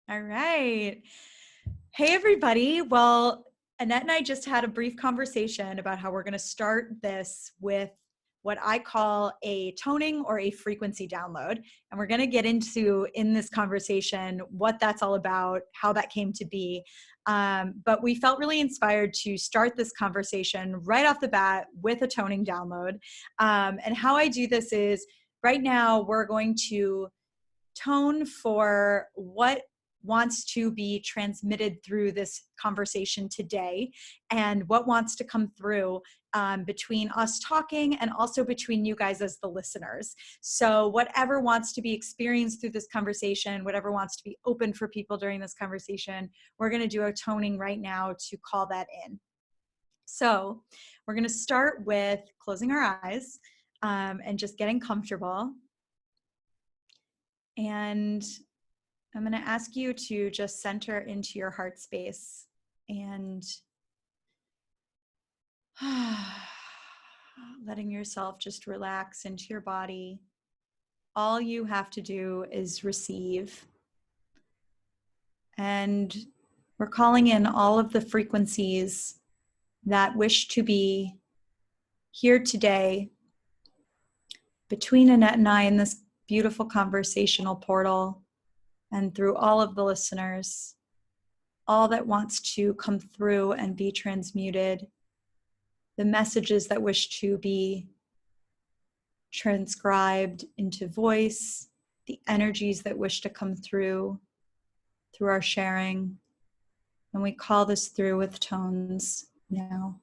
All right. Hey, everybody. Well, Annette and I just had a brief conversation about how we're going to start this with what I call a toning or a frequency download. And we're going to get into in this conversation what that's all about, how that came to be. But we felt really inspired to start this conversation right off the bat with a toning download. And how I do this is right now we're going to tone for what wants to be transmitted through this conversation today and what wants to come through between us talking and also between you guys as the listeners. So whatever wants to be experienced through this conversation, whatever wants to be open for people during this conversation, we're going to do a toning right now to call that in. So we're going to start with closing our eyes and just getting comfortable. And I'm going to ask you to just center into your heart space and letting yourself just relax into your body. All you have to do is receive. And we're calling in all of the frequencies that wish to be here today between Annette and I in this beautiful conversational portal and through all of the listeners. All that wants to come through and be transmuted, the messages that wish to be transcribed into voice, the energies that wish to come through our sharing. And we call this through with tones now.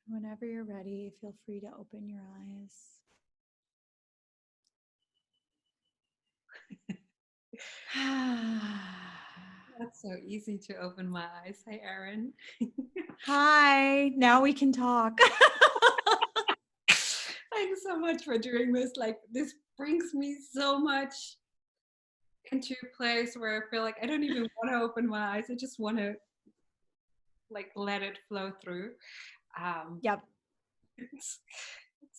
Whenever you're ready, feel free to open your eyes. That's so easy to open my eyes. Hey, Erin. Hi, now we can talk. Thanks so much for doing this. Like, this brings me so much into a place where I feel like I don't even want to open my eyes. I just want to like let it flow through. Yep. It's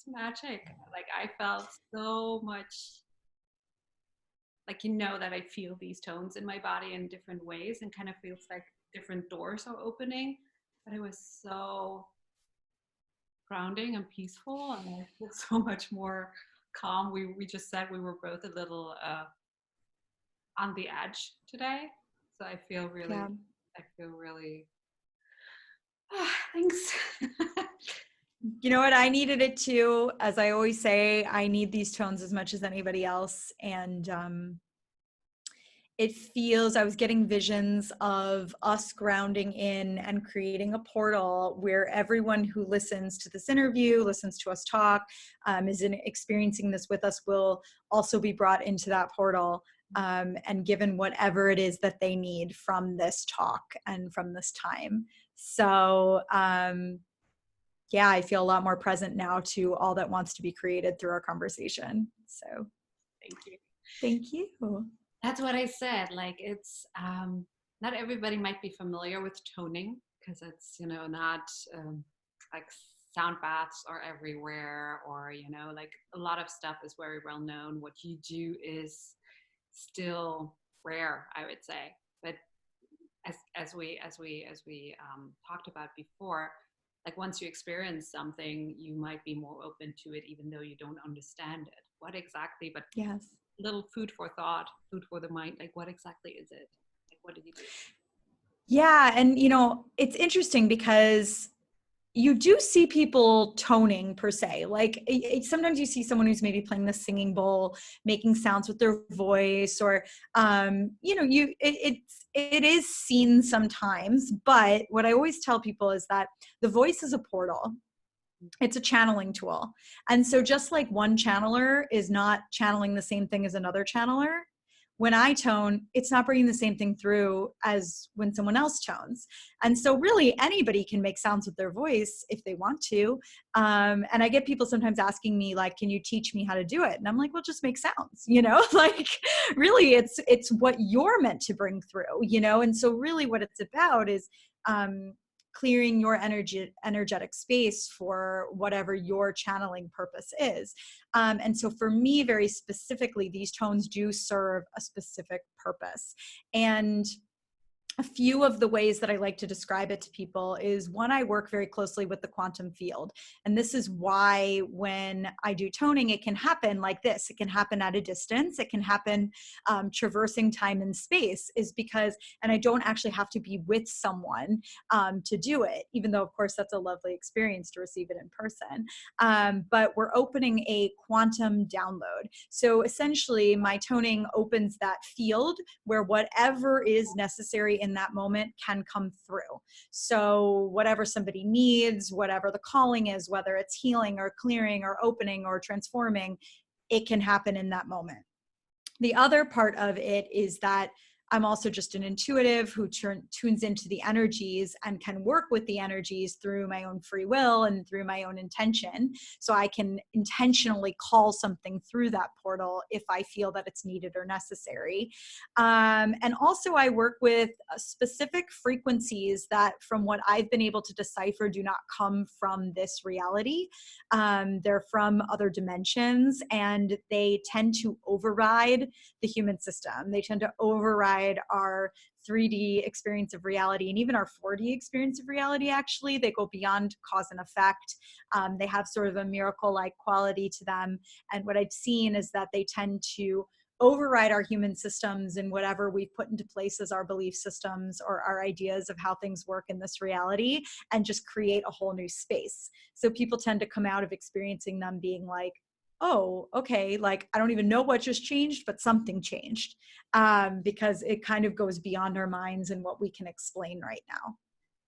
magic. Like I felt so much like, you know, that I feel these tones in my body in different ways and kind of feels like different doors are opening. But it was so grounding and peaceful, and I feel so much more calm. We just said we were both a little on the edge today. So I feel Yeah. really thanks. You know what? I needed it too. As I always say, I need these tones as much as anybody else. And it feels, I was getting visions of us grounding in and creating a portal where everyone who listens to this interview, listens to us talk, is experiencing this with us, will also be brought into that portal and given whatever it is that they need from this talk and from this time. So, yeah, I feel a lot more present now to all that wants to be created through our conversation. So Thank you. thank you. That's what I said. Like it's not everybody might be familiar with toning because it's, you know, not like sound baths are everywhere, or, you know, like a lot of stuff is very well known. What you do is still rare, I would say. But as we talked about before, like once you experience something, you might be more open to it, even though you don't understand it. What exactly? But Yes. little food for thought, food for the mind. Like, what exactly is it? Like, what did you do? Yeah. And, you know, it's interesting because you do see people toning per se. Like sometimes you see someone who's maybe playing the singing bowl, making sounds with their voice, or you know, it is seen sometimes. But what I always tell people is that the voice is a portal. It's a channeling tool. And so just like one channeler is not channeling the same thing as another channeler, when I tone, it's not bringing the same thing through as when someone else tones. And so really anybody can make sounds with their voice if they want to. And I get people sometimes asking me like, can you teach me how to do it? And I'm like, well, just make sounds, you know, like really it's what you're meant to bring through, you know? And so really what it's about is, clearing your energetic space for whatever your channeling purpose is. And so for me, very specifically, these tones do serve a specific purpose. And a few of the ways that I like to describe it to people is, one, I work very closely with the quantum field. And this is why when I do toning, it can happen like this. It can happen at a distance. It can happen traversing time and space, is because, and I don't actually have to be with someone to do it, even though of course that's a lovely experience to receive it in person. But we're opening a quantum download. So essentially my toning opens that field where whatever is necessary in that moment can come through. So whatever somebody needs, whatever the calling is, whether it's healing or clearing or opening or transforming, it can happen in that moment. The other part of it is that I'm also just an intuitive who tunes into the energies and can work with the energies through my own free will and through my own intention. So I can intentionally call something through that portal if I feel that it's needed or necessary. And also I work with specific frequencies that, from what I've been able to decipher, do not come from this reality. They're from other dimensions, and they tend to override the human system. They tend to override our 3D experience of reality, and even our 4D experience of reality. Actually, they go beyond cause and effect. They have sort of a miracle-like quality to them. And what I've seen is that they tend to override our human systems and whatever we've put into place as our belief systems or our ideas of how things work in this reality, and just create a whole new space. So people tend to come out of experiencing them being like, oh, okay, like I don't even know what just changed, but something changed, because it kind of goes beyond our minds and what we can explain right now.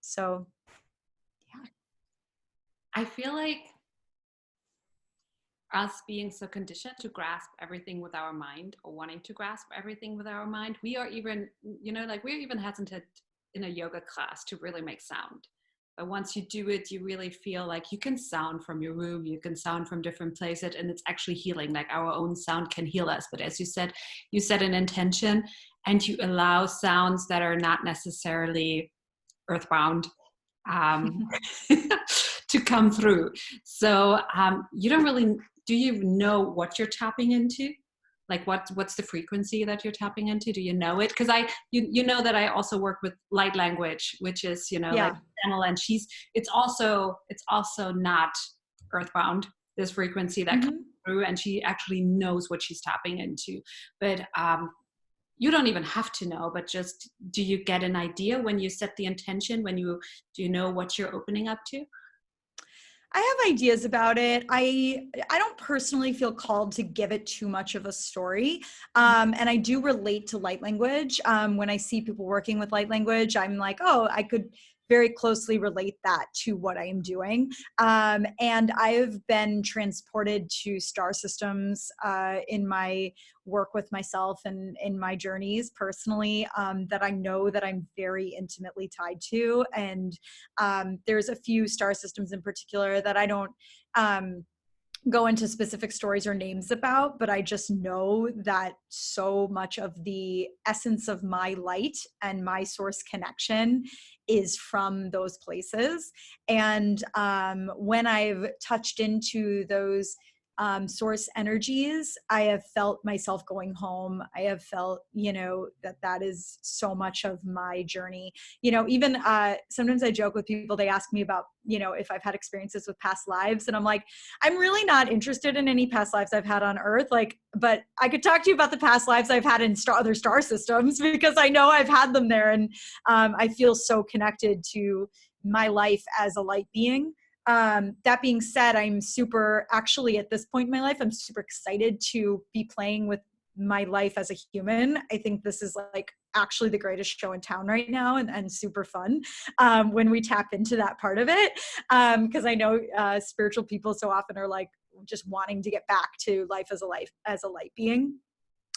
So, yeah. I feel like us being so conditioned to grasp everything with our mind, or wanting to grasp everything with our mind, we are even, you know, like we're even hesitant in a yoga class to really make sound. But once you do it, you really feel like you can sound from your room, you can sound from different places, and it's actually healing. Like our own sound can heal us. But as you set an intention, and you allow sounds that are not necessarily earthbound to come through. So you don't really, do you know what you're tapping into? Like what's the frequency that you're tapping into? Do you know it? Because you know that I also work with light language, which is, you know, like channel, and it's also not earthbound, this frequency that comes through, and she actually knows what she's tapping into. But you don't even have to know, but just, do you get an idea when you set the intention, do you know what you're opening up to? I have ideas about it. I don't personally feel called to give it too much of a story. And I do relate to light language. When I see people working with light language, I'm like, oh, I could very closely relate that to what I am doing. And I've been transported to star systems in my work with myself and in my journeys personally, that I know that I'm very intimately tied to. And there's a few star systems in particular that I don't go into specific stories or names about, but I just know that so much of the essence of my light and my source connection is from those places. And when I've touched into those source energies, I have felt myself going home. I have felt, you know, that is so much of my journey. You know, even sometimes I joke with people, they ask me about, you know, if I've had experiences with past lives. And I'm like, I'm really not interested in any past lives I've had on Earth. Like, but I could talk to you about the past lives I've had in other star systems, because I know I've had them there. And I feel so connected to my life as a light being. That being said, actually at this point in my life, I'm super excited to be playing with my life as a human. I think this is like actually the greatest show in town right now, and super fun when we tap into that part of it. Because I know spiritual people so often are like just wanting to get back to life as a light being.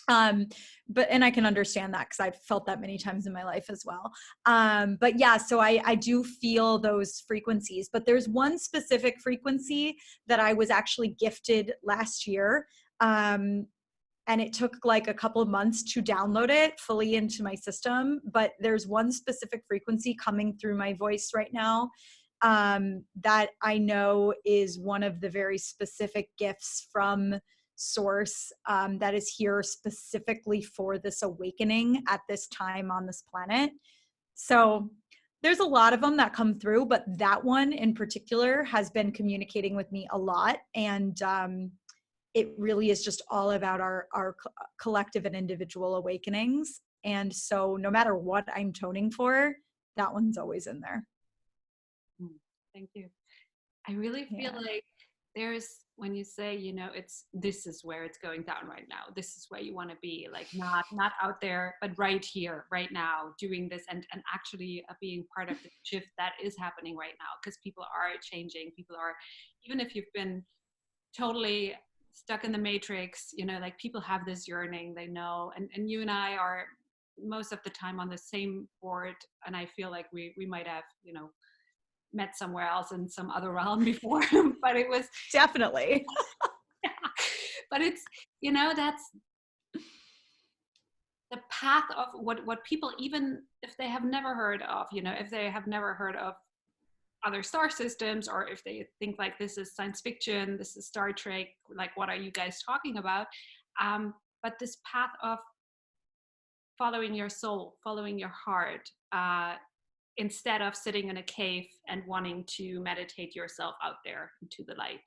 And I can understand that because I've felt that many times in my life as well. But yeah, so I do feel those frequencies, but there's one specific frequency that I was actually gifted last year. And it took like a couple of months to download it fully into my system. But there's one specific frequency coming through my voice right now that I know is one of the very specific gifts from source that is here specifically for this awakening at this time on this planet. So there's a lot of them that come through, but that one in particular has been communicating with me a lot. And it really is just all about our collective and individual awakenings. And so no matter what I'm toning for, that one's always in there. Thank you. I really feel like when you say, you know, this is where it's going down right now. This is where you want to be, like not out there, but right here, right now, doing this and actually being part of the shift that is happening right now, because people are changing. People are, even if you've been totally stuck in the matrix, you know, like people have this yearning, they know, and you and I are most of the time on the same board. And I feel like we might have, you know, met somewhere else in some other realm before, but it was definitely. Yeah. But it's, you know, that's the path of what people, even if they have never heard of, you know, if they have never heard of other star systems, or if they think like this is science fiction, this is Star Trek, like what are you guys talking about? But this path of following your soul, following your heart, instead of sitting in a cave and wanting to meditate yourself out there into the light.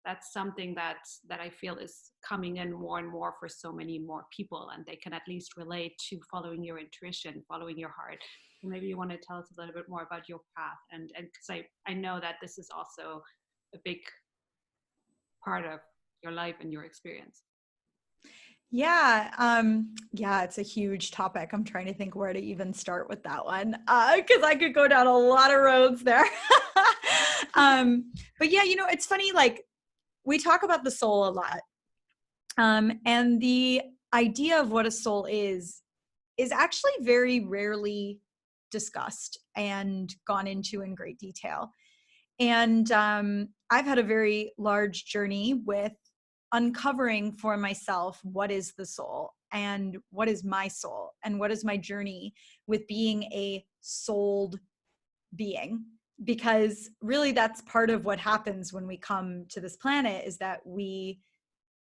That's something that I feel is coming in more and more for so many more people, and they can at least relate to following your intuition, following your heart. So maybe you want to tell us a little bit more about your path, and because I know that this is also a big part of your life and your experience. Yeah. Yeah, it's a huge topic. I'm trying to think where to even start with that one. Cause I could go down a lot of roads there. But yeah, you know, it's funny, like we talk about the soul a lot. And the idea of what a soul is actually very rarely discussed and gone into in great detail. And I've had a very large journey with uncovering for myself what is the soul and what is my soul and what is my journey with being a souled being. because really that's part of what happens when we come to this planet, is that we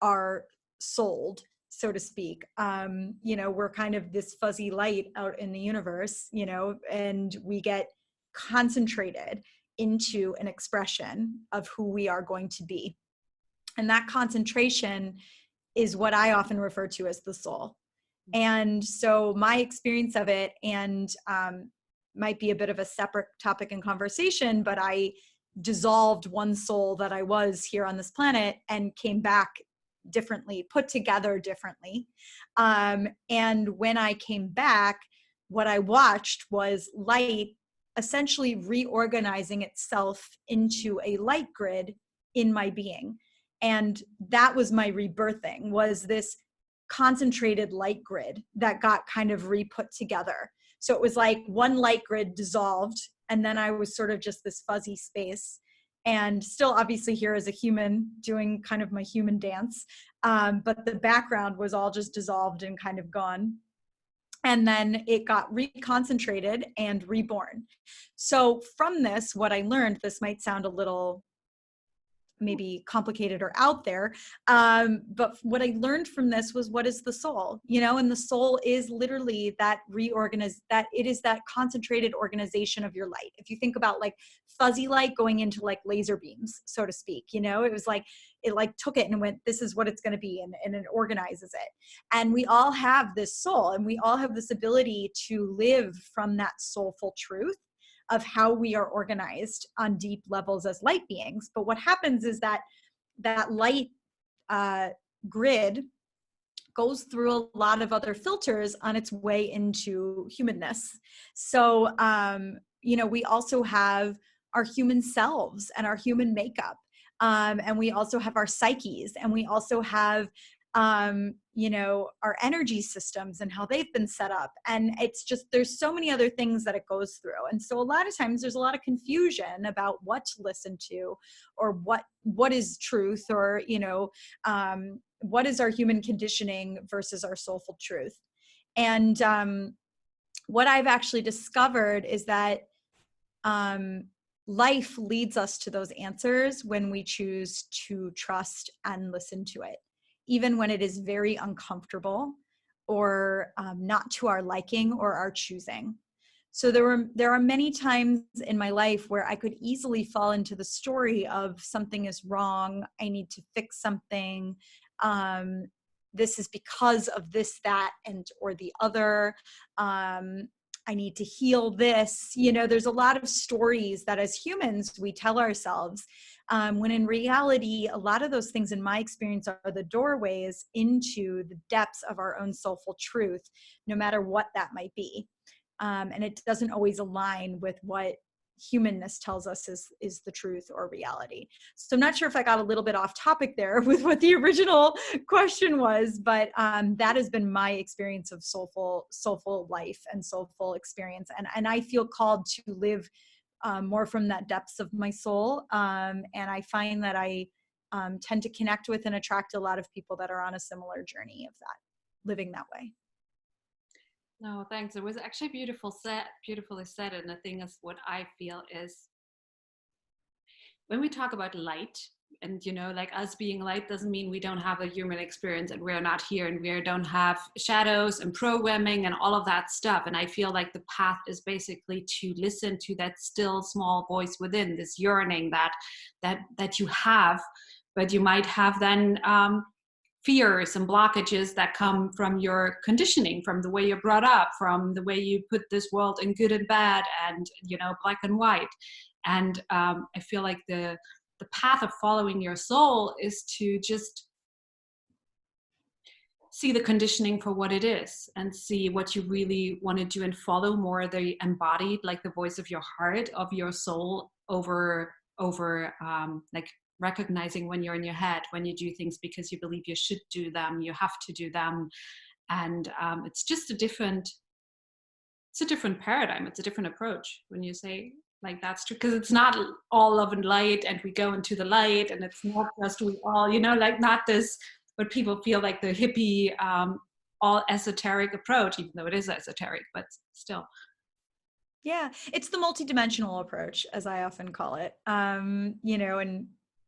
are sold, so to speak. We're kind of this fuzzy light out in the universe, and we get concentrated into an expression of who we are going to be. And that concentration is what I often refer to as the soul. And so my experience of it, and might be a bit of a separate topic and conversation, but I dissolved one soul that I was here on this planet and came back differently, put together differently. And when I came back, what I watched was light essentially reorganizing itself into a light grid in my being. And that was my rebirthing, was this concentrated light grid that got kind of re-put together. So it was like one light grid dissolved, and then I was sort of just this fuzzy space, and still obviously here as a human doing kind of my human dance. But the background was all just dissolved and kind of gone. And then it got reconcentrated and reborn. So from this, what I learned, this might sound a little maybe complicated or out there. But what I learned from this was, what is the soul? And the soul is literally that that it is that concentrated organization of your light. If you think about like fuzzy light going into like laser beams, so to speak, it was like, it like took it and went, this is what it's going to be. And it organizes it. And we all have this soul, and we all have this ability to live from that soulful truth of how we are organized on deep levels as light beings. But what happens is that that light grid goes through a lot of other filters on its way into humanness. So, we also have our human selves and our human makeup. And we also have our psyches, and we also have our energy systems and how they've been set up. And it's just, there's so many other things that it goes through. And so a lot of times there's a lot of confusion about what to listen to, or what is truth, or, what is our human conditioning versus our soulful truth. And what I've actually discovered is that life leads us to those answers when we choose to trust and listen to it, even when it is very uncomfortable or not to our liking or our choosing. So there are many times in my life where I could easily fall into the story of something is wrong, I need to fix something, this is because of this, that, and or the other. I need to heal this. There's a lot of stories that as humans we tell ourselves, when in reality, a lot of those things in my experience are the doorways into the depths of our own soulful truth, no matter what that might be. And it doesn't always align with what humanness tells us is the truth or reality. So I'm not sure if I got a little bit off topic there with what the original question was, but that has been my experience of soulful life and soulful experience. And I feel called to live more from that depths of my soul. And I find that I tend to connect with and attract a lot of people that are on a similar journey of that, living that way. No, thanks. It was actually beautifully said. And the thing is, what I feel is, when we talk about light, and like us being light doesn't mean we don't have a human experience, and we're not here, and we don't have shadows and programming and all of that stuff. And I feel like the path is basically to listen to that still small voice within, this yearning that you have, but you might have then fears and blockages that come from your conditioning, from the way you're brought up, from the way you put this world in good and bad and black and white. And I feel like the path of following your soul is to just see the conditioning for what it is, and see what you really want to do, and follow more the embodied, like the voice of your heart, of your soul, over like recognizing when you're in your head, when you do things because you believe you should do them, you have to do them. And it's just a different paradigm. It's a different approach when you say, like, that's true, because it's not all love and light and we go into the light, and it's not just we all, like, not this, what people feel like the hippie, all esoteric approach, even though it is esoteric, but still. Yeah, it's the multidimensional approach, as I often call it. And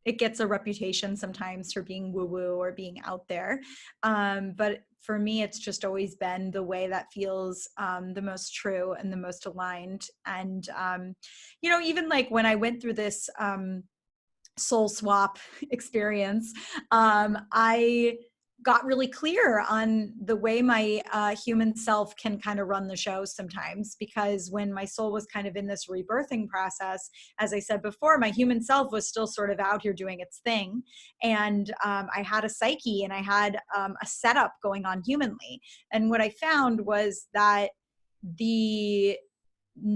it gets a reputation sometimes for being woo-woo or being out there. But for me, it's just always been the way that feels the most true and the most aligned. And, even like when I went through this soul swap experience, I got really clear on the way my human self can kind of run the show sometimes, because when my soul was kind of in this rebirthing process, as I said before, my human self was still sort of out here doing its thing. And I had a psyche and I had a setup going on humanly. And what I found was that the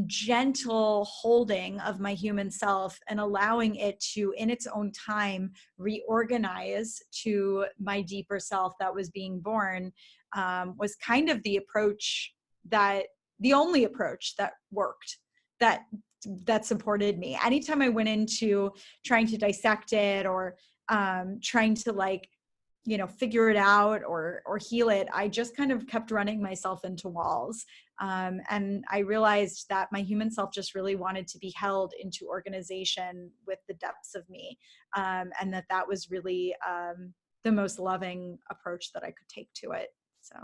gentle holding of my human self and allowing it to, in its own time, reorganize to my deeper self that was being born, was kind of the only approach that worked, that supported me. Anytime I went into trying to dissect it or trying to figure it out or heal it, I just kind of kept running myself into walls. And I realized that my human self just really wanted to be held into organization with the depths of me. And that was really the most loving approach that I could take to it. So.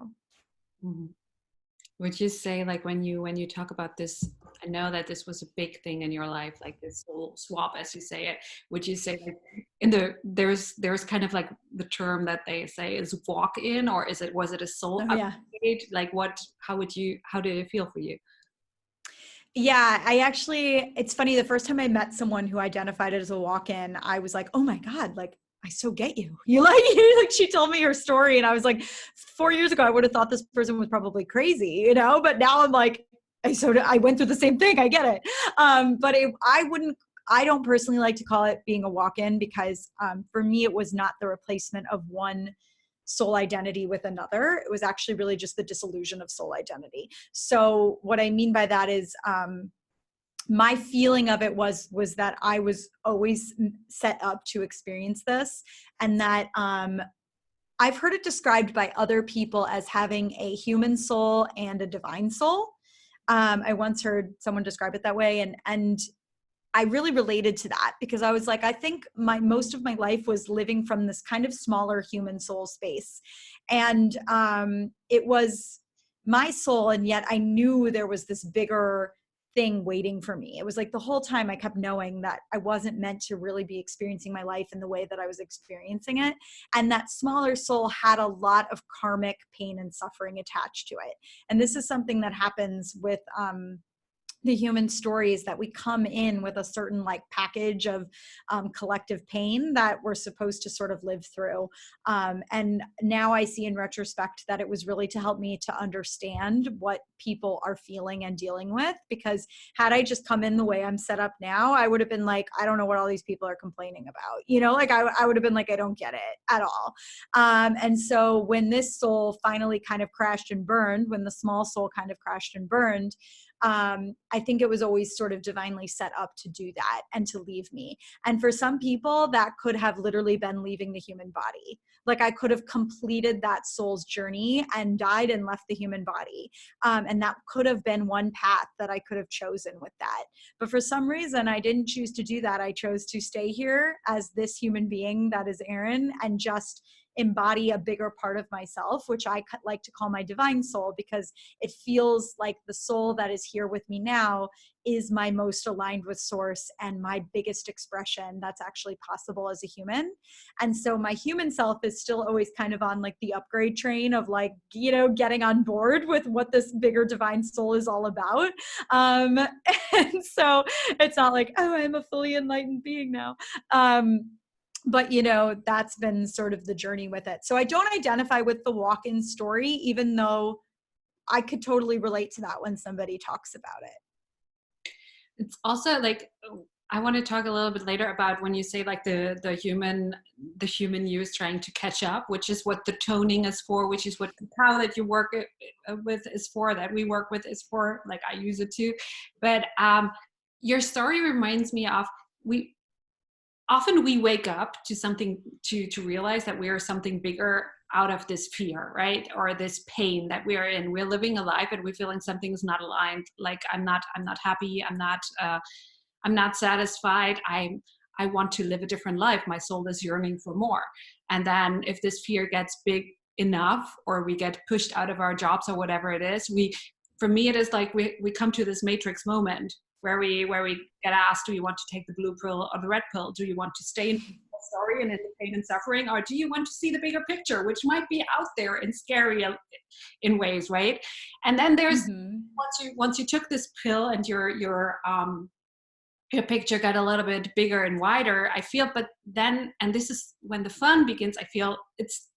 Mhm. Would you say, like, when you talk about this, I know that this was a big thing in your life, like this whole swap, as you say it. Would you say, like, there's kind of like the term that they say is walk in, or was it a soul Oh yeah. upgrade? Like, how did it feel for you? Yeah, it's funny. The first time I met someone who identified it as a walk-in, I was like, oh my God, like, I so get you. Like she told me her story and I was like, 4 years ago, I would have thought this person was probably crazy, but now I'm like, I went through the same thing. I get it. But I don't personally like to call it being a walk-in, because for me, it was not the replacement of one soul identity with another. It was actually really just the dissolution of soul identity. So what I mean by that is, my feeling of it was that I was always set up to experience this, and that I've heard it described by other people as having a human soul and a divine soul. I once heard someone describe it that way, and I really related to that, because I was like, I think most of my life was living from this kind of smaller human soul space. And it was my soul, and yet I knew there was this bigger thing waiting for me. It was like the whole time I kept knowing that I wasn't meant to really be experiencing my life in the way that I was experiencing it. And that smaller soul had a lot of karmic pain and suffering attached to it. And this is something that happens with the human stories, that we come in with a certain package of collective pain that we're supposed to sort of live through. And now I see in retrospect that it was really to help me to understand what people are feeling and dealing with, because had I just come in the way I'm set up now, I would have been like, I don't know what all these people are complaining about. I would have been like, I don't get it at all. And so when this soul finally kind of crashed and burned, when the small soul kind of crashed and burned, I think it was always sort of divinely set up to do that and to leave me. And for some people, that could have literally been leaving the human body. Like, I could have completed that soul's journey and died and left the human body. And that could have been one path that I could have chosen with that. But for some reason, I didn't choose to do that. I chose to stay here as this human being that is Erin, and just embody a bigger part of myself, which I like to call my divine soul, because it feels like the soul that is here with me now is my most aligned with source and my biggest expression that's actually possible as a human. And so my human self is still always kind of on the upgrade train of getting on board with what this bigger divine soul is all about. And so it's not like, oh, I'm a fully enlightened being now. But that's been sort of the journey with it. So I don't identify with the walk-in story, even though I could totally relate to that when somebody talks about it. It's also like, I want to talk a little bit later about when you say like the human you is trying to catch up, which is what the toning is for, which is what cacao that you work with is for, that we work with is for. Like, I use it too. But your story reminds me of, we wake up to something, to realize that we are something bigger out of this fear, right? Or this pain that we are in. We're living a life and we're feeling something's not aligned. Like I'm not happy. I'm not satisfied. I want to live a different life. My soul is yearning for more. And then if this fear gets big enough, or we get pushed out of our jobs or whatever it is, for me, it is like we come to this matrix moment where we get asked, do you want to take the blue pill or the red pill? Do you want to stay in the story and in the pain and suffering, or do you want to see the bigger picture, which might be out there and scary in ways, right? And then there's once you took this pill and your picture got a little bit bigger and wider, I feel, but then, and this is when the fun begins, I feel it's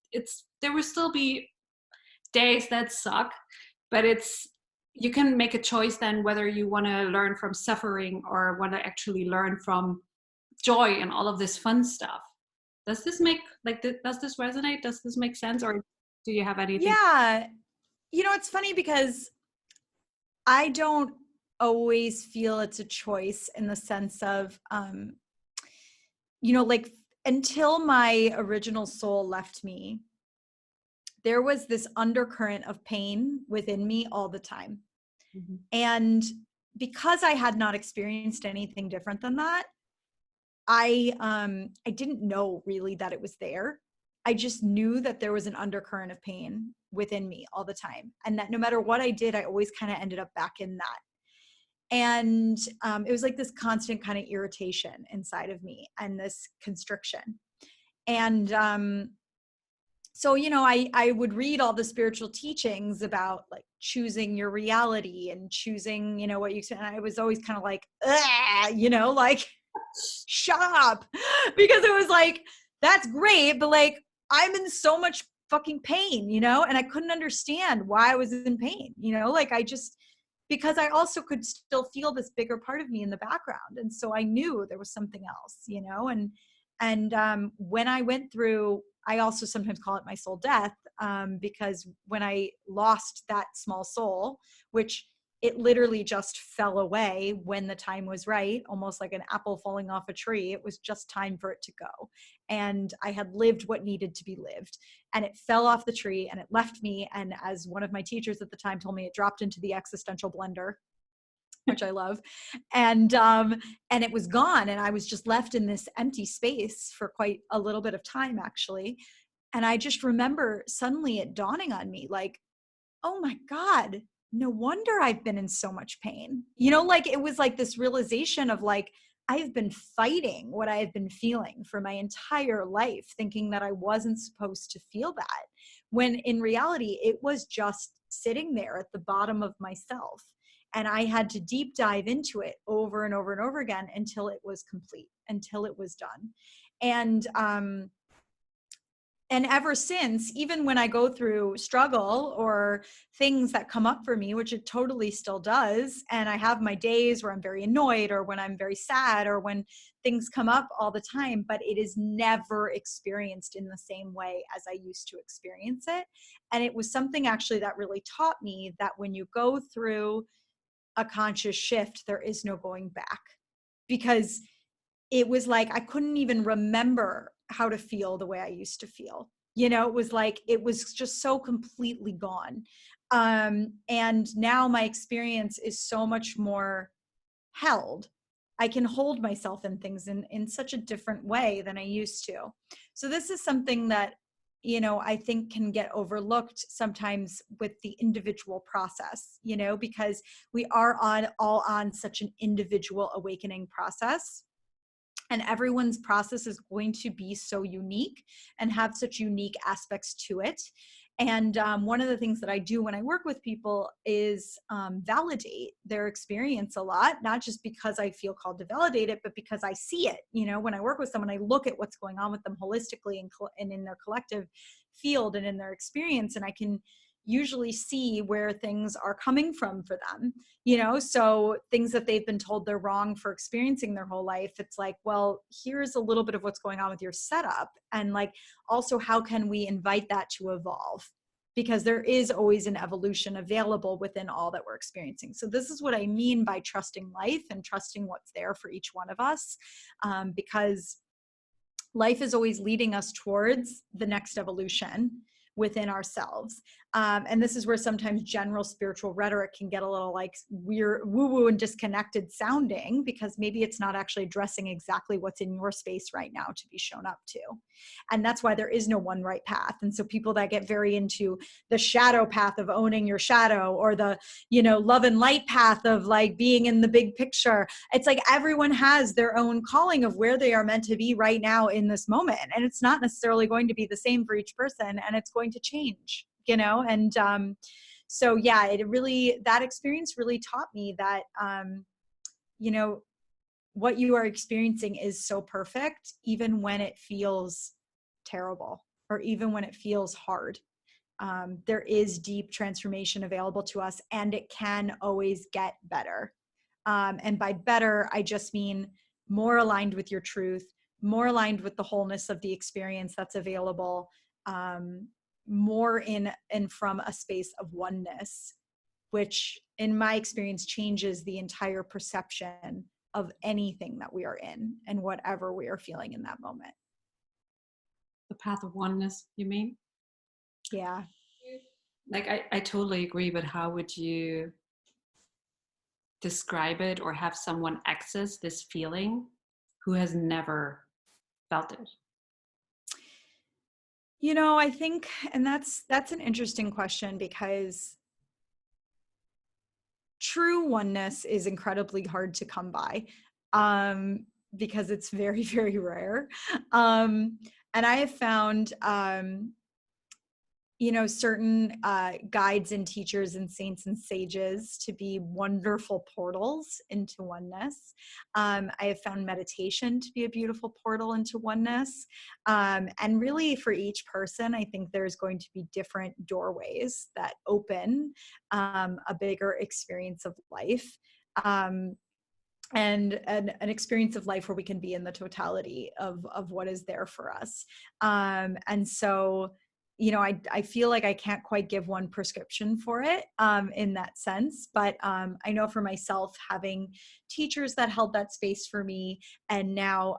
there will still be days that suck, but you can make a choice then whether you want to learn from suffering or want to actually learn from joy and all of this fun stuff. Does this make does this resonate? Does this make sense? Or do you have anything? Yeah. It's funny because I don't always feel it's a choice in the sense of, like until my original soul left me, there was this undercurrent of pain within me all the time. Mm-hmm. And because I had not experienced anything different than that, I didn't know really that it was there. I just knew that there was an undercurrent of pain within me all the time. And that no matter what I did, I always kind of ended up back in that. And it was like this constant kind of irritation inside of me and this constriction. And so, I would read all the spiritual teachings about like choosing your reality and choosing, what you said. And I was always kind of like, like, shut up. Because it was like, that's great, but like, I'm in so much fucking pain, and I couldn't understand why I was in pain, like because I also could still feel this bigger part of me in the background. And so I knew there was something else, and when I went through, I also sometimes call it my soul death, because when I lost that small soul, which it literally just fell away when the time was right, almost like an apple falling off a tree. It was just time for it to go. And I had lived what needed to be lived. And it fell off the tree and it left me. And as one of my teachers at the time told me, it dropped into the existential blender, which I love. And it was gone. And I was just left in this empty space for quite a little bit of time, actually. And I just remember suddenly it dawning on me like, oh my God, no wonder I've been in so much pain. Like it was like this realization of like, I've been fighting what I have been feeling for my entire life, thinking that I wasn't supposed to feel that, when in reality, it was just sitting there at the bottom of myself. And I had to deep dive into it over and over and over again until it was complete, until it was done. And ever since, even when I go through struggle or things that come up for me, which it totally still does, and I have my days where I'm very annoyed or when I'm very sad or when things come up all the time, but it is never experienced in the same way as I used to experience it. And it was something actually that really taught me that when you go through a conscious shift, there is no going back, because it was like I couldn't even remember how to feel the way I used to feel. It was like it was just so completely gone. And now my experience is so much more held. I can hold myself in things in such a different way than I used to. So this is something that, I think can get overlooked sometimes with the individual process, because we are all on such an individual awakening process. And everyone's process is going to be so unique and have such unique aspects to it. And one of the things that I do when I work with people is validate their experience a lot, not just because I feel called to validate it, but because I see it. When I work with someone, I look at what's going on with them holistically and in their collective field and in their experience, and I can usually see where things are coming from for them, so things that they've been told they're wrong for experiencing their whole life. It's like, well, here's a little bit of what's going on with your setup. And like, also, how can we invite that to evolve? Because there is always an evolution available within all that we're experiencing. So this is what I mean by trusting life and trusting what's there for each one of us, because life is always leading us towards the next evolution. within ourselves. And this is where sometimes general spiritual rhetoric can get a little like weird, woo-woo and disconnected sounding, because maybe it's not actually addressing exactly what's in your space right now to be shown up to. And that's why there is no one right path. And so people that get very into the shadow path of owning your shadow, or the, love and light path of like being in the big picture, it's like everyone has their own calling of where they are meant to be right now in this moment. And it's not necessarily going to be the same for each person, and it's going to change, and so yeah, that experience really taught me that what you are experiencing is so perfect, even when it feels terrible, or even when it feels hard. There is deep transformation available to us, and it can always get better. And by better, I just mean more aligned with your truth, more aligned with the wholeness of the experience that's available, more in and from a space of oneness, which in my experience changes the entire perception of anything that we are in and whatever we are feeling in that moment. The path of oneness, you mean? Yeah. Like, I totally agree, but how would you describe it, or have someone access this feeling who has never felt it? I think, and that's an interesting question, because true oneness is incredibly hard to come by, because it's very, very rare. And I have found, certain guides and teachers and saints and sages to be wonderful portals into oneness. I have found meditation to be a beautiful portal into oneness. And really, for each person, I think there's going to be different doorways that open a bigger experience of life. And an experience of life where we can be in the totality of what is there for us. And so, I feel like I can't quite give one prescription for it in that sense. But I know for myself, having teachers that held that space for me, and now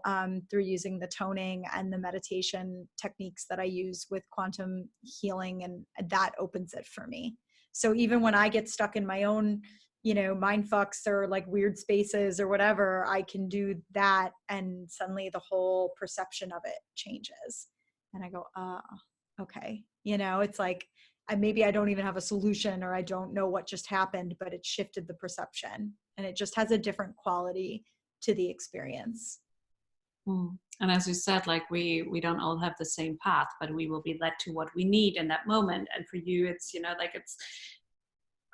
through using the toning and the meditation techniques that I use with quantum healing, and that opens it for me. So even when I get stuck in my own mind fucks or like weird spaces or whatever, I can do that, and suddenly the whole perception of it changes. And I go, okay. It's like, maybe I don't even have a solution, or I don't know what just happened, but it shifted the perception, and it just has a different quality to the experience. And as you said, like we don't all have the same path, but we will be led to what we need in that moment. And for you, it's, like it's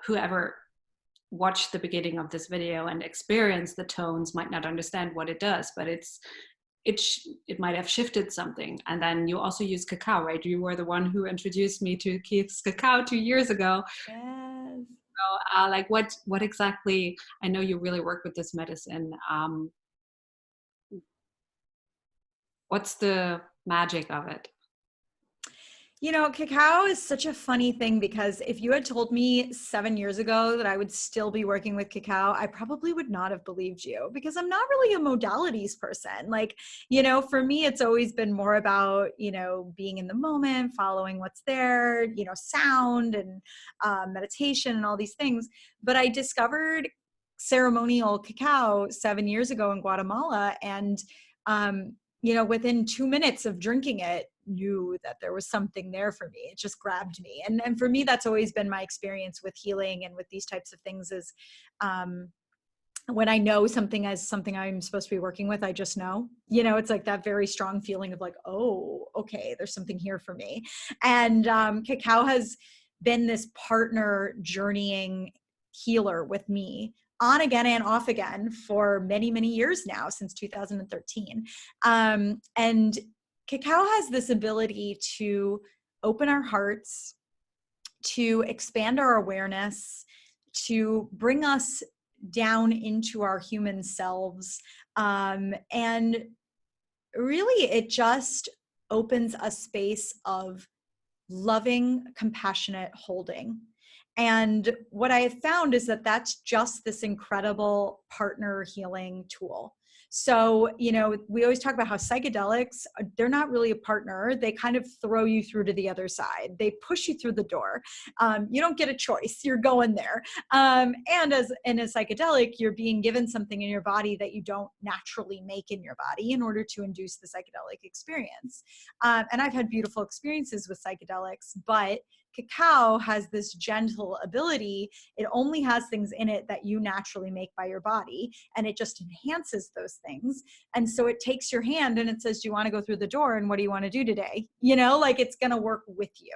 whoever watched the beginning of this video and experienced the tones might not understand what it does, but it might have shifted something. And then you also use cacao, right? You were the one who introduced me to Keith's cacao 2 years ago. Yes. So, like what exactly? I know you really work with this medicine. What's the magic of it? Cacao is such a funny thing, because if you had told me 7 years ago that I would still be working with cacao, I probably would not have believed you, because I'm not really a modalities person. Like, for me, it's always been more about, being in the moment, following what's there, sound and meditation and all these things. But I discovered ceremonial cacao 7 years ago in Guatemala, and within 2 minutes of drinking it, knew that there was something there for me. It just grabbed me. And for me, that's always been my experience with healing and with these types of things is, when I know something as something I'm supposed to be working with, I just know, it's like that very strong feeling of like, oh, okay, there's something here for me. And cacao has been this partner journeying healer with me, on again and off again, for many, many years now, since 2013. And cacao has this ability to open our hearts, to expand our awareness, to bring us down into our human selves. And really, it just opens a space of loving, compassionate holding. And what I have found is that that's just this incredible partner healing tool. So, we always talk about how psychedelics, they're not really a partner. They kind of throw you through to the other side. They push you through the door. You don't get a choice. You're going there. And as in a psychedelic, you're being given something in your body that you don't naturally make in your body in order to induce the psychedelic experience. And I've had beautiful experiences with psychedelics, but cacao has this gentle ability. It only has things in it that you naturally make by your body, and it just enhances those things. And so it takes your hand and it says, do you want to go through the door? And what do you want to do today? Like it's going to work with you.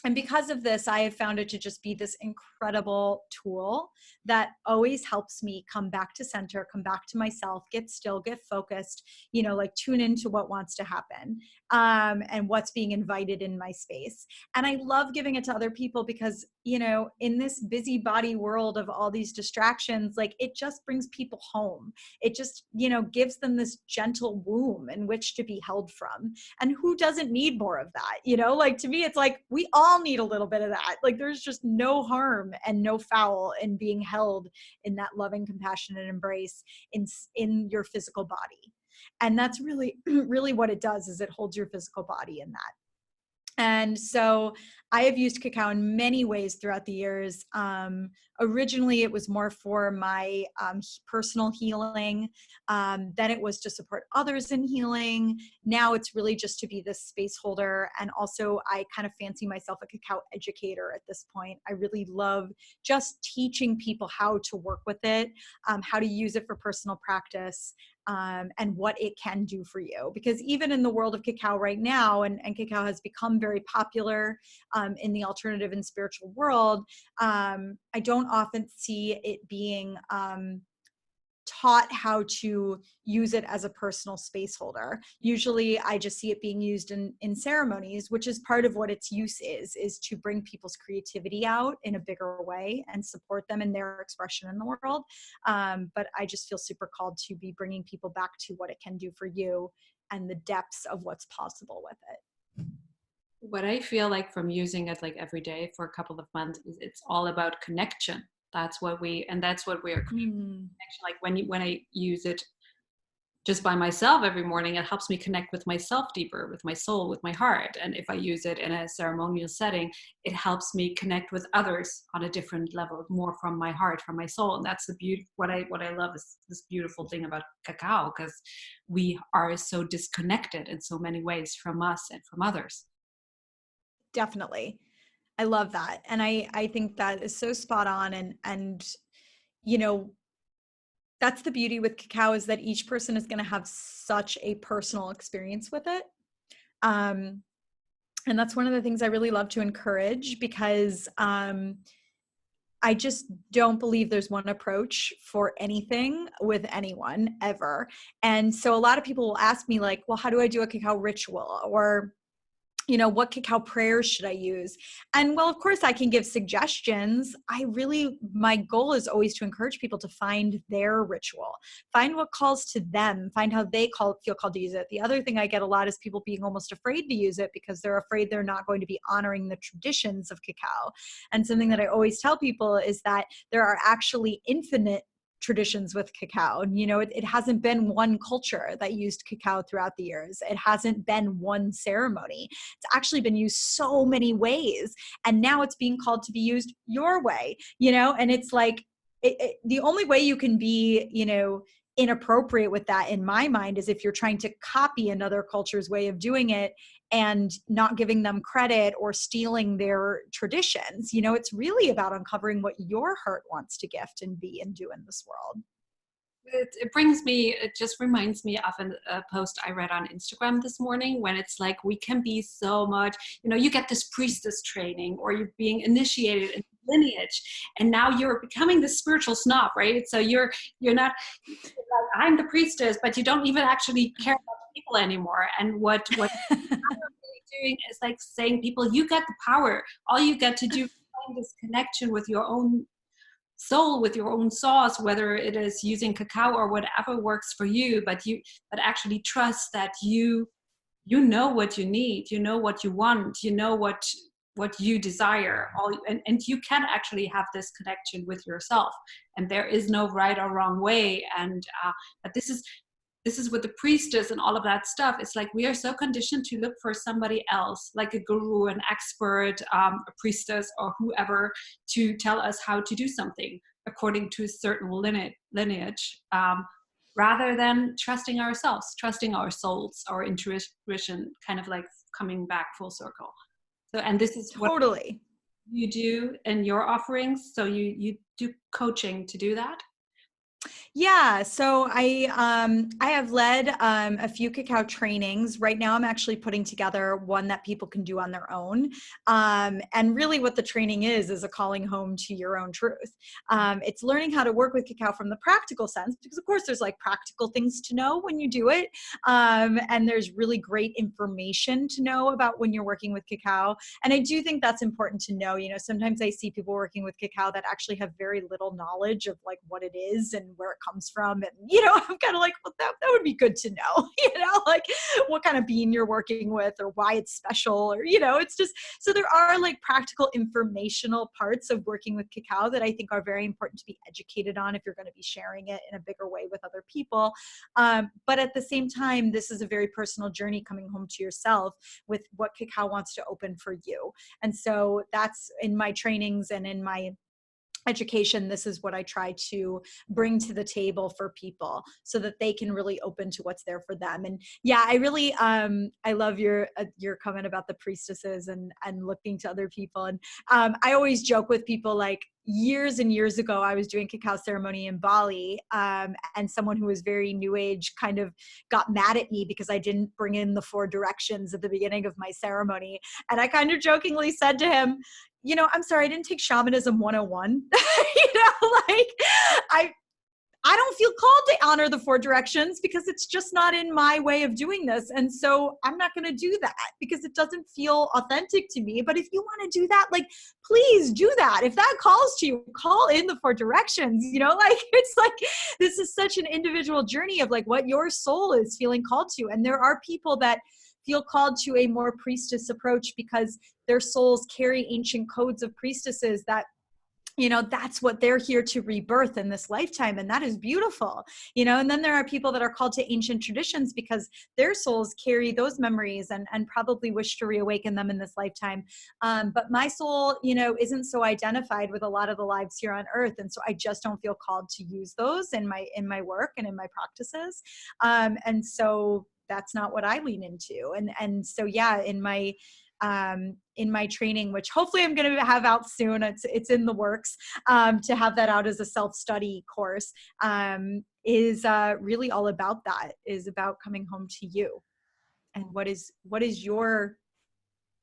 And because of this, I have found it to just be this incredible tool that always helps me come back to center, come back to myself, get still, get focused, like tune into what wants to happen, and what's being invited in my space. And I love giving it to other people because, in this busybody world of all these distractions, like it just brings people home. It just, gives them this gentle womb in which to be held from. And who doesn't need more of that? Like to me, it's like we all need a little bit of that. Like there's just no harm and no foul in being held in that loving, compassionate embrace in your physical body. And that's really, really what it does, is it holds your physical body in that. And so I have used cacao in many ways throughout the years. Originally, it was more for my personal healing. Then it was to support others in healing. Now it's really just to be this space holder. And also, I kind of fancy myself a cacao educator at this point. I really love just teaching people how to work with it, how to use it for personal practice, and what it can do for you. Because even in the world of cacao right now, and cacao has become very popular in the alternative and spiritual world, I don't often see it being taught how to use it as a personal space holder. Usually I just see it being used in ceremonies, which is part of what its use is to bring people's creativity out in a bigger way and support them in their expression in the world. But I just feel super called to be bringing people back to what it can do for you and the depths of what's possible with it. What I feel like from using it like every day for a couple of months is it's all about connection. That's what we're connection. Like when I use it just by myself every morning, it helps me connect with myself deeper, with my soul, with my heart. And if I use it in a ceremonial setting, it helps me connect with others on a different level, more from my heart, from my soul. And that's the beauty. What I love is this beautiful thing about cacao, because we are so disconnected in so many ways from us and from others. Definitely. I love that. And I think that is so spot on. And, that's the beauty with cacao, is that each person is going to have such a personal experience with it. And that's one of the things I really love to encourage, because I just don't believe there's one approach for anything with anyone ever. And so a lot of people will ask me like, well, how do I do a cacao ritual? Or what cacao prayers should I use? And well, of course I can give suggestions. My goal is always to encourage people to find their ritual, find what calls to them, find how they feel called to use it. The other thing I get a lot is people being almost afraid to use it because they're afraid they're not going to be honoring the traditions of cacao. And something that I always tell people is that there are actually infinite traditions with cacao. It hasn't been one culture that used cacao throughout the years. It hasn't been one ceremony. It's actually been used so many ways. And now it's being called to be used your way, and it's like, the only way you can be, inappropriate with that in my mind is if you're trying to copy another culture's way of doing it and not giving them credit or stealing their traditions. It's really about uncovering what your heart wants to gift and be and do in this world. It just reminds me of a post I read on Instagram this morning, when it's like, we can be so much, you get this priestess training, or you're being initiated in lineage, and now you're becoming the spiritual snob, right? So you're not like, I'm the priestess, but you don't even actually care about people anymore. And what I'm really doing is like saying, people, you got the power. All you got to do is find this connection with your own soul, with your own sauce, whether it is using cacao or whatever works for you, but actually trust that you know what you need, you know what you want, you know what what you desire, and you can actually have this connection with yourself, and there is no right or wrong way. And but this is with the priestess and all of that stuff. It's like we are so conditioned to look for somebody else, like a guru, an expert, a priestess, or whoever, to tell us how to do something according to a certain lineage, rather than trusting ourselves, trusting our souls, our intuition, kind of like coming back full circle. So, and this is what Totally. you do in your offerings. So you do coaching to do that? Yeah, so I have led a few cacao trainings. Right now, I'm actually putting together one that people can do on their own. And really, what the training is a calling home to your own truth. It's learning how to work with cacao from the practical sense, because of course, there's like practical things to know when you do it, and there's really great information to know about when you're working with cacao. And I do think that's important to know. You know, sometimes I see people working with cacao that actually have very little knowledge of like what it is and where it comes from. And, you know, I'm kind of like, well, that would be good to know, you know, like what kind of bean you're working with or why it's special, or, you know, it's just, so there are like practical informational parts of working with cacao that I think are very important to be educated on if you're going to be sharing it in a bigger way with other people. But at the same time, this is a very personal journey coming home to yourself with what cacao wants to open for you. And so that's in my trainings and in my education, this is what I try to bring to the table for people so that they can really open to what's there for them. And yeah, I really I love your comment about the priestesses and looking to other people. And I always joke with people, like, years and years ago, I was doing cacao ceremony in Bali, and someone who was very new age kind of got mad at me because I didn't bring in the 4 directions at the beginning of my ceremony. And I kind of jokingly said to him, you know, I'm sorry, I didn't take shamanism 101. You know, like I don't feel called to honor the 4 directions because it's just not in my way of doing this. And so I'm not going to do that because it doesn't feel authentic to me. But if you want to do that, like, please do that. If that calls to you, call in the 4 directions, you know, like, it's like, this is such an individual journey of like what your soul is feeling called to. And there are people that feel called to a more priestess approach because their souls carry ancient codes of priestesses that, you know, that's what they're here to rebirth in this lifetime. And that is beautiful, you know. And then there are people that are called to ancient traditions because their souls carry those memories and probably wish to reawaken them in this lifetime. But my soul, you know, isn't so identified with a lot of the lives here on earth. And so I just don't feel called to use those in my work and in my practices. And so that's not what I lean into. And so, yeah, in my training, which hopefully I'm going to have out soon, it's in the works, to have that out as a self-study course, is really all about that, is about coming home to you and what is your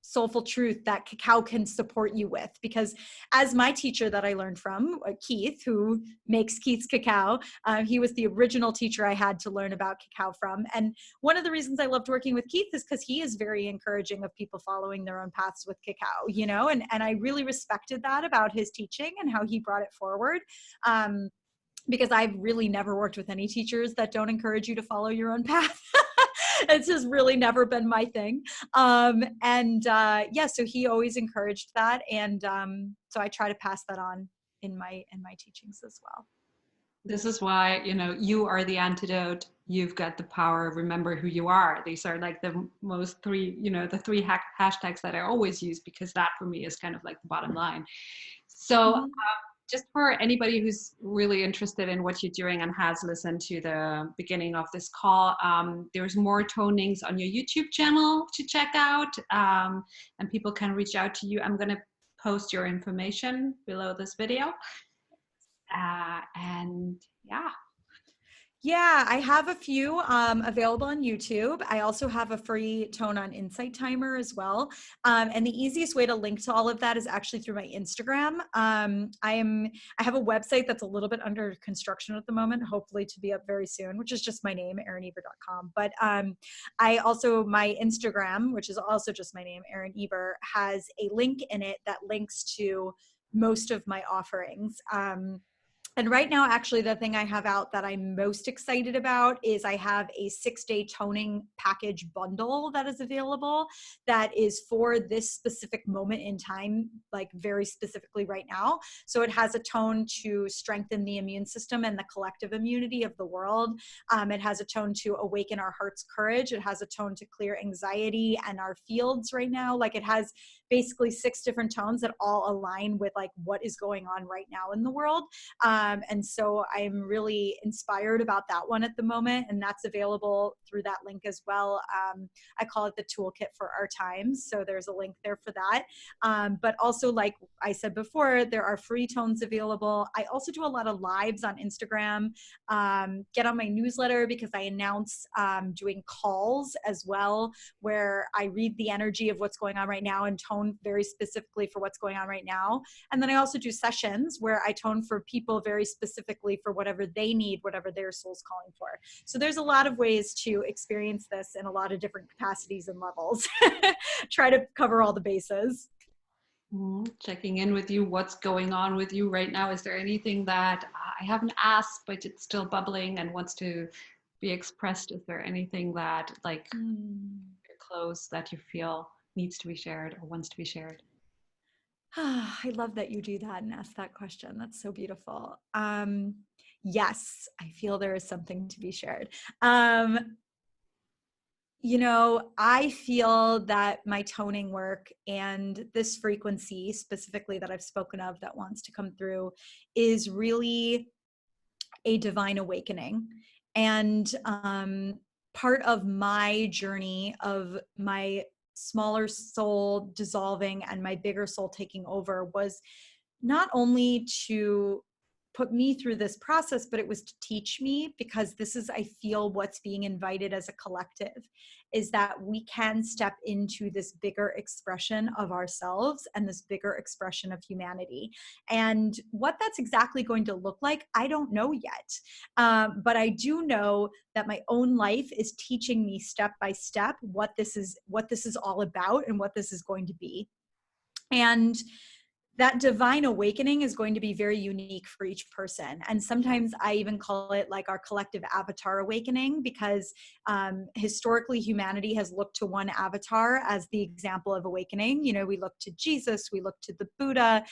soulful truth that cacao can support you with. Because as my teacher that I learned from, Keith, who makes Keith's cacao, he was the original teacher I had to learn about cacao from. And one of the reasons I loved working with Keith is because he is very encouraging of people following their own paths with cacao, you know, and I really respected that about his teaching and how he brought it forward. Because I've really never worked with any teachers that don't encourage you to follow your own path. It's just really never been my thing. Yeah, so he always encouraged that. And so I try to pass that on in my teachings as well. This is why, you know, you are the antidote. You've got the power. Remember who you are. These are like the most 3, you know, the 3 hashtags that I always use, because that for me is kind of like the bottom line. So just for anybody who's really interested in what you're doing and has listened to the beginning of this call, there's more tonings on your YouTube channel to check out, and people can reach out to you. I'm going to post your information below this video. And yeah. Yeah, I have a few available on YouTube. I also have a free tone on Insight Timer as well. And the easiest way to link to all of that is actually through my Instagram. I have a website that's a little bit under construction at the moment, hopefully to be up very soon, which is just my name, erineber.com. But I also, my Instagram, which is also just my name, Erin Eber, has a link in it that links to most of my offerings. And right now, actually, the thing I have out that I'm most excited about is I have a 6-day toning package bundle that is available that is for this specific moment in time, like very specifically right now. So it has a tone to strengthen the immune system and the collective immunity of the world. It has a tone to awaken our heart's courage. It has a tone to clear anxiety and our fields right now. Like it has basically 6 different tones that all align with like what is going on right now in the world. And so I'm really inspired about that one at the moment, and that's available through that link as well. I call it the toolkit for our times. So there's a link there for that. But also, like I said before, there are free tones available. I also do a lot of lives on Instagram. Get on my newsletter because I announce doing calls as well, where I read the energy of what's going on right now and tone very specifically for what's going on right now. And then I also do sessions where I tone for people very specifically for whatever they need, whatever their soul's calling for. So there's a lot of ways to experience this in a lot of different capacities and levels. Try to cover all the bases. Checking in with you, what's going on with you right now? Is there anything that I haven't asked, but it's still bubbling and wants to be expressed? Is there anything that like you're close that you feel needs to be shared or wants to be shared? I love that you do that and ask that question. That's so beautiful. Yes, I feel there is something to be shared. You know, I feel that my toning work and this frequency specifically that I've spoken of that wants to come through is really a divine awakening. And part of my journey of my smaller soul dissolving and my bigger soul taking over was not only to put me through this process, but it was to teach me, because this is, I feel, what's being invited as a collective, is that we can step into this bigger expression of ourselves and this bigger expression of humanity. And what that's exactly going to look like, I don't know yet. But I do know that my own life is teaching me step by step what this is all about and what this is going to be. And that divine awakening is going to be very unique for each person. And sometimes I even call it like our collective avatar awakening, because historically humanity has looked to one avatar as the example of awakening. You know, we look to Jesus, we look to the Buddha.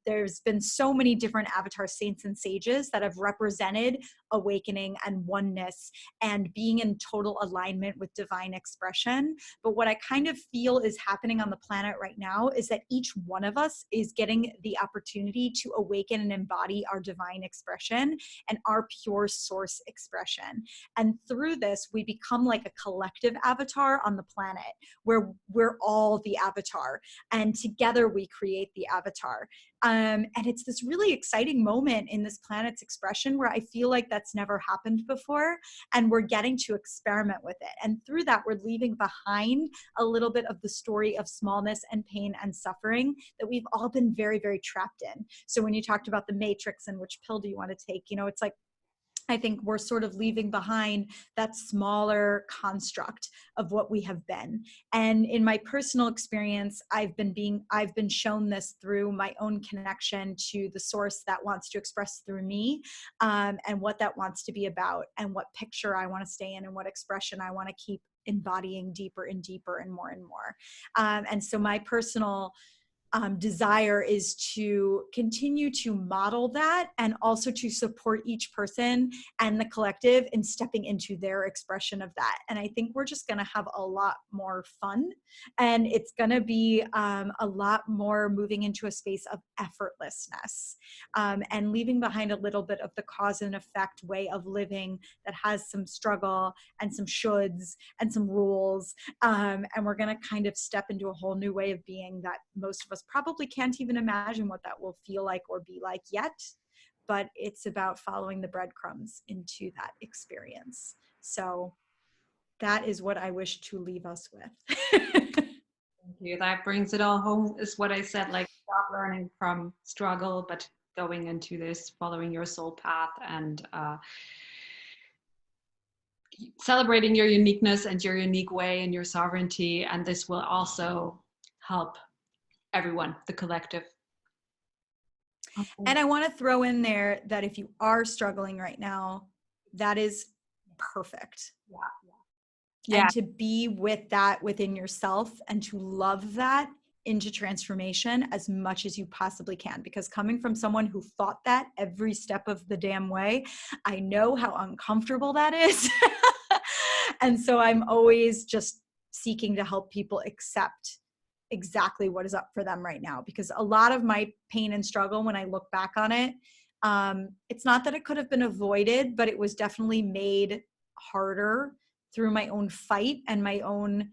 There's been so many different avatar saints and sages that have represented awakening and oneness and being in total alignment with divine expression. But what I kind of feel is happening on the planet right now is that each one of us is getting the opportunity to awaken and embody our divine expression and our pure source expression. And through this, we become like a collective avatar on the planet, where we're all the avatar, and together we create the avatar. And it's this really exciting moment in this planet's expression where I feel like that's never happened before, and we're getting to experiment with it. And through that, we're leaving behind a little bit of the story of smallness and pain and suffering that we've all been very, very trapped in. So when you talked about the matrix and which pill do you want to take, you know, it's like, I think we're sort of leaving behind that smaller construct of what we have been. And in my personal experience, I've been shown this through my own connection to the source that wants to express through me, and what that wants to be about, and what picture I want to stay in, and what expression I want to keep embodying deeper and deeper and more and more. And so my personal desire is to continue to model that, and also to support each person and the collective in stepping into their expression of that. And I think we're just going to have a lot more fun, and it's going to be a lot more moving into a space of effortlessness, and leaving behind a little bit of the cause and effect way of living that has some struggle and some shoulds and some rules. And we're going to kind of step into a whole new way of being that most of us probably can't even imagine what that will feel like or be like yet. But it's about following the breadcrumbs into that experience. So that is what I wish to leave us with. Thank you. That brings it all home, is what I said, like stop learning from struggle, but going into this, following your soul path, and celebrating your uniqueness and your unique way and your sovereignty. And this will also help everyone, the collective. Okay. And I want to throw in there that if you are struggling right now, that is perfect. Yeah. And Yeah. to be with that within yourself and to love that into transformation as much as you possibly can. Because coming from someone who fought that every step of the damn way, I know how uncomfortable that is. And so I'm always just seeking to help people accept exactly what is up for them right now. Because a lot of my pain and struggle, when I look back on it, it's not that it could have been avoided, but it was definitely made harder through my own fight and my own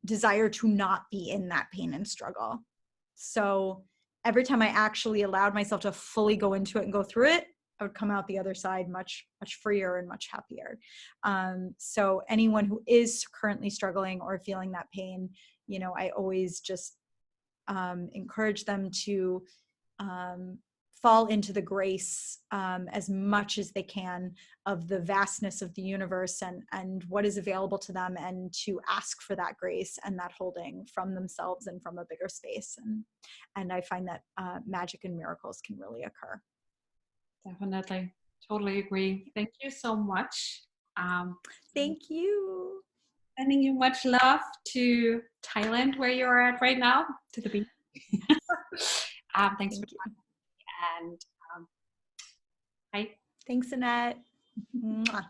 desire to not be in that pain and struggle. So every time I actually allowed myself to fully go into it and go through it, I would come out the other side much, much freer and much happier. So anyone who is currently struggling or feeling that pain, you know, I always just encourage them to fall into the grace as much as they can of the vastness of the universe and what is available to them, and to ask for that grace and that holding from themselves and from a bigger space. And I find that magic and miracles can really occur. Definitely. Totally agree. Thank you so much. Um, Thank you. Sending you much love to Thailand, where you are at right now, to the beach. Thanks for Thank you. and bye. Thanks, Annette. Mwah.